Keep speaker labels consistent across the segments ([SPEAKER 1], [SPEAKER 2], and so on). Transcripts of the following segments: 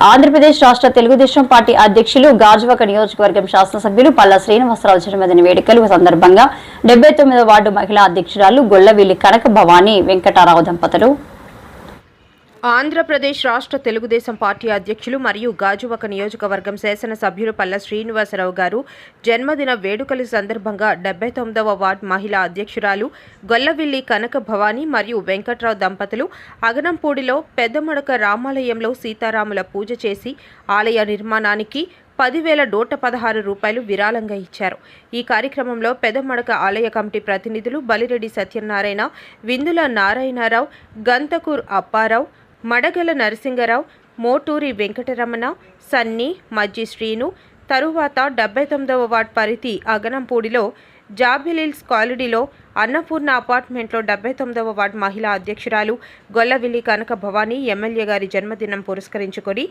[SPEAKER 1] ఆంధ్రప్రదేశ్ రాష్ట్ర తెలుగుదేశం పార్టీ అధ్యక్షులు గాజువాక నియోజకవర్గం శాసనసభ్యులు పల్లా శ్రీనివాసరావు జన్మదిన వేడుకల సందర్భంగా 79వ వార్డు మహిళా అధ్యక్షురాలు గొల్లవిల్లి కనక భవానీ వెంకటరావు దంపతులు
[SPEAKER 2] ఆంధ్రప్రదేశ్ రాష్ట్ర తెలుగుదేశం పార్టీ అధ్యక్షులు మరియు గాజువాక నియోజకవర్గం శాసనసభ్యులు పల్లా శ్రీనివాసరావు గారు జన్మదిన వేడుకల సందర్భంగా 79వ వార్డు మహిళా అధ్యక్షురాలు గొల్లవిల్లి కనక భవానీ మరియు వెంకట్రావు దంపతులు అగనంపూడిలో పెద్దమడక రామాలయంలో సీతారాముల పూజ చేసి ఆలయ నిర్మాణానికి 10,116 రూపాయలు విరాళంగా ఇచ్చారు. ఈ కార్యక్రమంలో పెదమడక ఆలయ కమిటీ ప్రతినిధులు బలిరెడ్డి సత్యనారాయణ, విందుల నారాయణరావు, గంతకూర్ అప్పారావు, మడగల నరసింగరావు, మోటూరి వెంకటరమణ, సన్నీ, మజ్జి శ్రీను, తరువాత 79వ వార్డు పరిధి అగనంపూడిలో జాబిలిల్స్ కాలనీలో అన్నపూర్ణ అపార్ట్మెంట్లో 79వ వార్డు మహిళా అధ్యక్షురాలు గొల్లవిల్లి కనక భవానీ ఎమ్మెల్యే గారి జన్మదినం పురస్కరించుకొని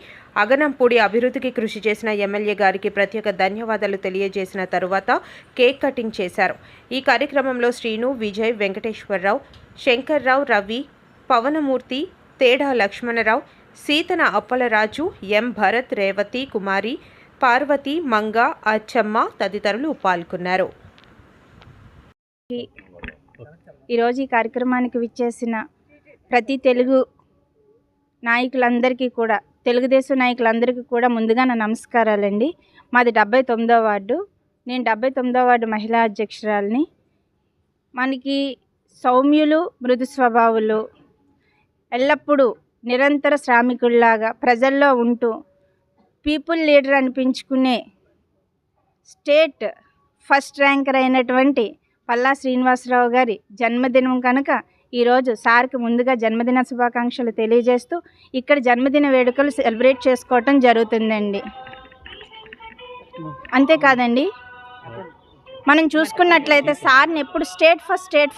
[SPEAKER 2] అగనంపూడి అభివృద్ధికి కృషి చేసిన ఎమ్మెల్యే గారికి ప్రత్యేక ధన్యవాదాలు తెలియజేసిన తరువాత కేక్ కటింగ్ చేశారు. ఈ కార్యక్రమంలో శ్రీను, విజయ్, వెంకటేశ్వరరావు, శంకర్రావు, రవి, పవనమూర్తి, తేడా లక్ష్మణరావు, సీతన అప్పలరాజు, ఎం భరత్, రేవతి కుమారి, పార్వతి, మంగ, అచ్చమ్మ తదితరులు పాల్గొన్నారు.
[SPEAKER 3] ఈరోజు ఈ కార్యక్రమానికి విచ్చేసిన ప్రతి తెలుగు నాయకులందరికీ కూడా, తెలుగుదేశం నాయకులందరికీ కూడా ముందుగా నా నమస్కారాలండి. మాది 79వ వార్డు. నేను 79వ వార్డు మహిళా అధ్యక్షురాలిని. మనకి సౌమ్యులు, మృదు స్వభావులు, ఎల్లప్పుడూ నిరంతర శ్రామికుల్లాగా ప్రజల్లో ఉంటూ పీపుల్ లీడర్ అనిపించుకునే స్టేట్ ఫస్ట్ ర్యాంకర్ అయినటువంటి పల్లా శ్రీనివాసరావు గారి జన్మదినం కనుక ఈరోజు సార్కి ముందుగా జన్మదిన శుభాకాంక్షలు తెలియజేస్తూ ఇక్కడ జన్మదిన వేడుకలు సెలబ్రేట్ చేసుకోవటం జరుగుతుందండి. అంతేకాదండి, మనం చూసుకున్నట్లయితే సార్ని ఎప్పుడు స్టేట్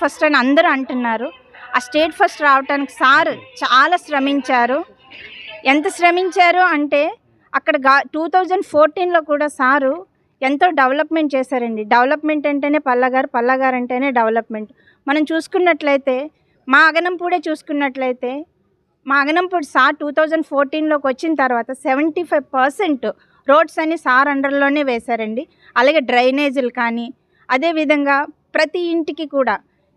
[SPEAKER 3] ఫస్ట్ అని అందరూ అంటున్నారు. ఆ స్టేట్ ఫస్ట్ రావడానికి సార్ చాలా శ్రమించారు. ఎంత శ్రమించారు అంటే అక్కడ 2014లో కూడా సారు ఎంతో డెవలప్మెంట్ చేశారండి. డెవలప్మెంట్ అంటేనే పల్లగారు అంటేనే డెవలప్మెంట్. మనం చూసుకున్నట్లయితే మా అగనంపూడి సార్ 2014లోకి వచ్చిన తర్వాత 75% రోడ్స్ అన్ని సార్ అండర్లోనే వేశారండి. అలాగే డ్రైనేజీలు కానీ, అదేవిధంగా ప్రతి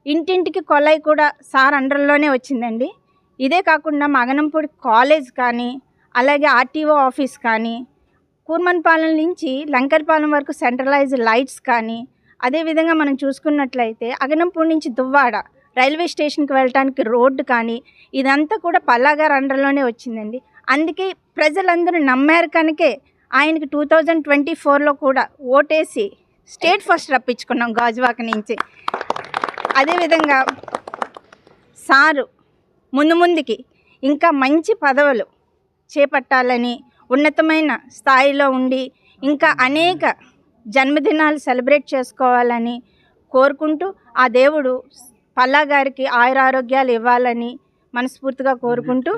[SPEAKER 3] ఇంటింటికి కొలాయి కూడా సార్ అండర్లోనే వచ్చిందండి. ఇదే కాకుండా మా అగనంపూడి కాలేజ్ కానీ, అలాగే ఆర్టీఓ ఆఫీస్ కానీ, కూర్మన్పాలెం నుంచి లంకర్పాలెం వరకు సెంట్రలైజ్డ్ లైట్స్ కానీ, అదేవిధంగా మనం చూసుకున్నట్లయితే అగనంపూడి నుంచి దువ్వాడ రైల్వే స్టేషన్కి వెళ్ళడానికి రోడ్డు కానీ, ఇదంతా కూడా పల్లాగారు అండర్లోనే వచ్చిందండి. అందుకే ప్రజలందరూ నమ్మారు కనుకే ఆయనకి 2024లో కూడా ఓటేసి స్టేట్ ఫస్ట్ రప్పించుకున్నాం గాజువాక నుంచి. అదేవిధంగా సారు ముందుకి ఇంకా మంచి పదవులు చేపట్టాలని, ఉన్నతమైన స్థాయిలో ఉండి ఇంకా అనేక జన్మదినాలు సెలబ్రేట్ చేసుకోవాలని కోరుకుంటూ, ఆ దేవుడు పల్లా గారికి ఆయురారోగ్యాలు ఇవ్వాలని మనస్ఫూర్తిగా కోరుకుంటూ,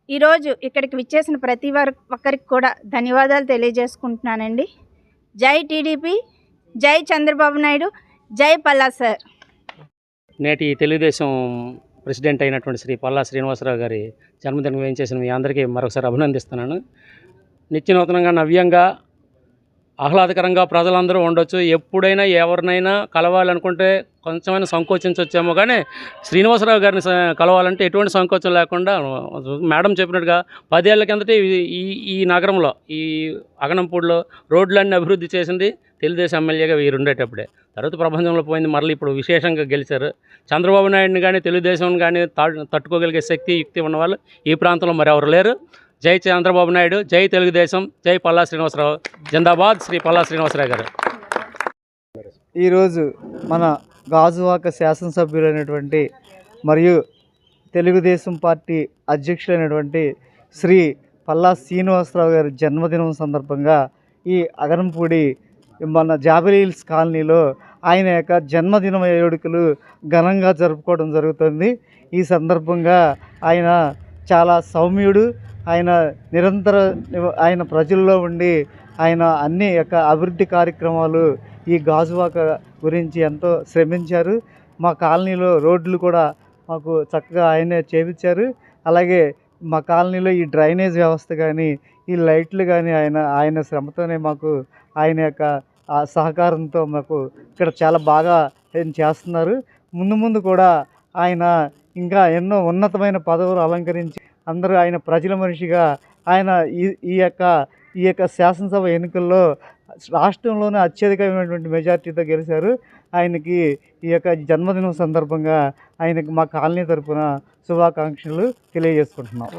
[SPEAKER 3] ఈరోజు ఇక్కడికి విచ్చేసిన ప్రతి ఒక్కరికి కూడా ధన్యవాదాలు తెలియజేసుకుంటున్నానండి. జై టీడీపీ, జై చంద్రబాబు నాయుడు, జై పల్లా సార్.
[SPEAKER 4] నేటి తెలుగుదేశం ప్రెసిడెంట్ అయినటువంటి శ్రీ పల్లా శ్రీనివాసరావు గారి జన్మదినం ఏం చేసిన మీ అందరికీ మరొకసారి అభినందిస్తున్నాను. నిత్యనూతనంగా, నవ్యంగా, ఆహ్లాదకరంగా ప్రజలందరూ ఉండొచ్చు. ఎప్పుడైనా ఎవరినైనా కలవాలనుకుంటే కొంచెమైనా సంకోచించవచ్చేమో, కానీ శ్రీనివాసరావు గారిని కలవాలంటే ఎటువంటి సంకోచం లేకుండా మేడం చెప్పినట్టుగా 10 ఏళ్ల కిందటే ఈ నగరంలో, ఈ అగనంపూడిలో రోడ్లన్నీ అభివృద్ధి చేసింది తెలుగుదేశం ఎమ్మెల్యేగా వీరు ఉండేటప్పుడే. తర్వాత ప్రపంచంలో పోయింది, మరలా ఇప్పుడు విశేషంగా గెలిచారు. చంద్రబాబు నాయుడిని కానీ, తెలుగుదేశం కానీ తట్టుకోగలిగే శక్తి, యుక్తి ఉన్నవాళ్ళు ఈ ప్రాంతంలో మరి ఎవరు లేరు. జై చంద్రబాబు నాయుడు, జై తెలుగుదేశం, జై పల్లా శ్రీనివాసరావు. జిందాబాద్ శ్రీ పల్లా శ్రీనివాసరావు గారు.
[SPEAKER 5] ఈరోజు మన గాజువాక శాసనసభ్యులైనటువంటి మరియు తెలుగుదేశం పార్టీ అధ్యక్షులైనటువంటి శ్రీ పల్లా శ్రీనివాసరావు గారి జన్మదినం సందర్భంగా ఈ అగనంపూడి మన జాబిలిల్స్ కాలనీలో ఆయన యొక్క జన్మదిన వేడుకలు ఘనంగా జరుపుకోవడం జరుగుతుంది. ఈ సందర్భంగా ఆయన చాలా సౌమ్యుడు. ఆయన ప్రజల్లో ఉండి ఆయన అన్ని యొక్క అభివృద్ధి కార్యక్రమాలు ఈ గాజువాక గురించి ఎంతో శ్రమించారు. మా కాలనీలో రోడ్లు కూడా మాకు చక్కగా ఆయనే చేయించారు. అలాగే మా కాలనీలో ఈ డ్రైనేజ్ వ్యవస్థ కానీ ఈ లైట్లు కానీ ఆయన శ్రమతోనే మాకు ఆయన యొక్క ఆ సహకారంతో మాకు ఇక్కడ చాలా బాగా ఆయన చేస్తున్నారు. ముందు కూడా ఆయన ఇంకా ఎన్నో ఉన్నతమైన పదవులు అలంకరించి అందరూ ఆయన ప్రజల మనిషిగా ఆయన ఈ యొక్క శాసనసభ ఎన్నికల్లో రాష్ట్రంలోనే అత్యధికమైనటువంటి మెజార్టీతో గెలిచారు. ఆయనకి ఈ యొక్క జన్మదినం సందర్భంగా ఆయనకి మా కాలనీ తరపున శుభాకాంక్షలు తెలియజేసుకుంటున్నాం.